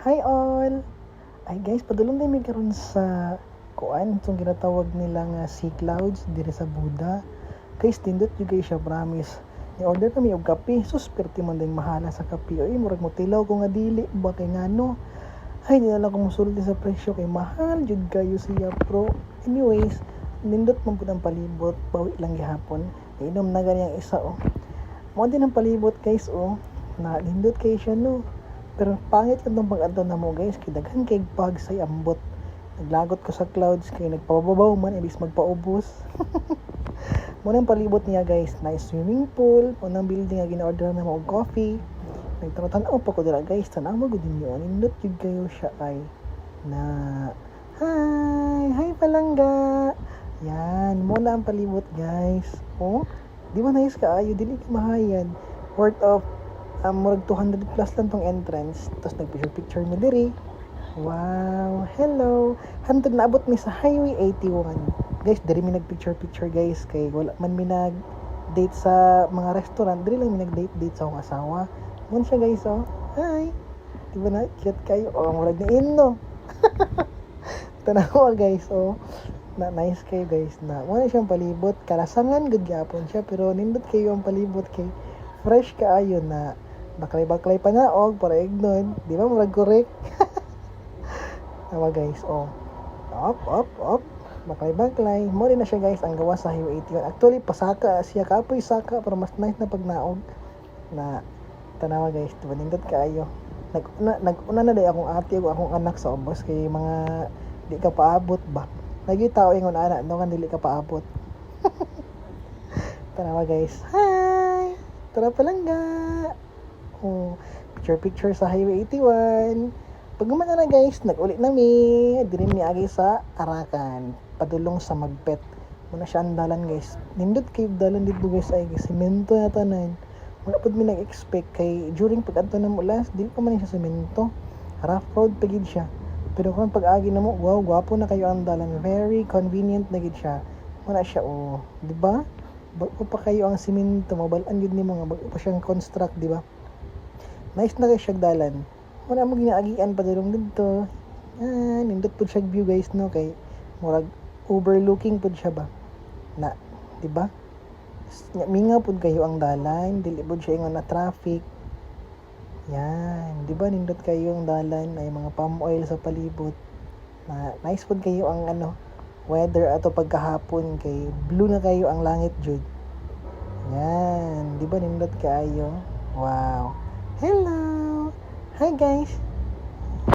Hi all! Ay guys, padulong na may karon sa kuan itong ginatawag nila nga sea clouds diri sa Buda. Guys, tindot yung guys siya, promise. Ni-order kami og kape. Sus, perti man din mahala sa kape. Oy, murag mo tilaw ko nga dili. Ba kay ngano? Ay, di na lang ko musulti sa presyo kay mahal jud kayo siya pro. Anyways, nindot man pud ang palibot. Bawi lang gihapon. Inom na gani ang isa oh. Mo din ang palibot guys oh. Na nindot kay siya no. Pero pangit lang itong pag-adto na mo guys, kay daghan kay pag say ambot. Naglagot ko sa clouds, kay nagpababaw man, ibig magpaubos. Munang palibot niya guys, nice swimming pool, unang building nga gina-order na mo og coffee. Nagtanaw pa ko dira guys, tanaw mo gud niyo, nindot jud kayo siya ay na hi palangga. Yan, muna ang palibot guys. Oh, di ba nice kaayo, dili ka mahayan. Worth of murag 200 plus lang tong entrance. Tapos nagpicture mi diri. Wow, hello. Hantod naabot mi sa Highway 81. Guys, diri mi nagpicture guys kay wala man mi nag date sa mga restaurant. Diri lang mi nag-date sa akong asawa. Mun siya guys oh. Hi. Diba na cute kayo? Oh, murag ni Inno. Tanawa guys oh. Na nice kayo guys na. Wala siyang palibot. Kalasangan gud gyapon siya pero nindot kayo ang palibot kay fresh kaayo na baklay pa na og para ignon, di ba murag correct. Tawa guys oh, up baklay mo rin na siya guys ang gawa sa Highway 81. Actually pasaka siya, kapoy saka pero mas nice na pagnaog na tanawa guys, diba nindot kaayo. Nag-una na day akong ate o akong anak sa ubos kay mga di ka paabot ba, lagi tao ingon ana no kan dili ka paabot. Tanawa guys, hi tara palangga. Oh, picture sa Highway 81. Pag gumana na guys, nag-ulit na mi. Diri mi agi sa Arakan, padulong sa Magpet. Muna siya ang dalan guys. Nindot kay dalan dito guys ay semento na tanan. Wala pud mi nag-expect kay during pag-adto na mula, dili pa man siya semento. Rough road pa gid siya. Pero kung pag-agi na mo, wow, gwapo na kayo ang dalan. Very convenient na gid siya. Muna siya oh, di ba? Bago pa kayo ang semento, mabalaan gid nimo nga bago pa siyang construct, di ba? Nice na guys siya dalan. Wala mo ginaagian pa dalong dito. Nindot po siya view guys no kay murag overlooking po siya ba. Na, di ba? Minga pud kayo ang dalan, dili pud siya ingon na traffic. Yan, di ba nindot kayo ang dalan ay mga palm oil sa palibot. Na nice pud kayo ang weather ato pagkahapon kay blue na kayo ang langit jud. Yan, di ba nindot kayo? Wow. Hello! Hi guys!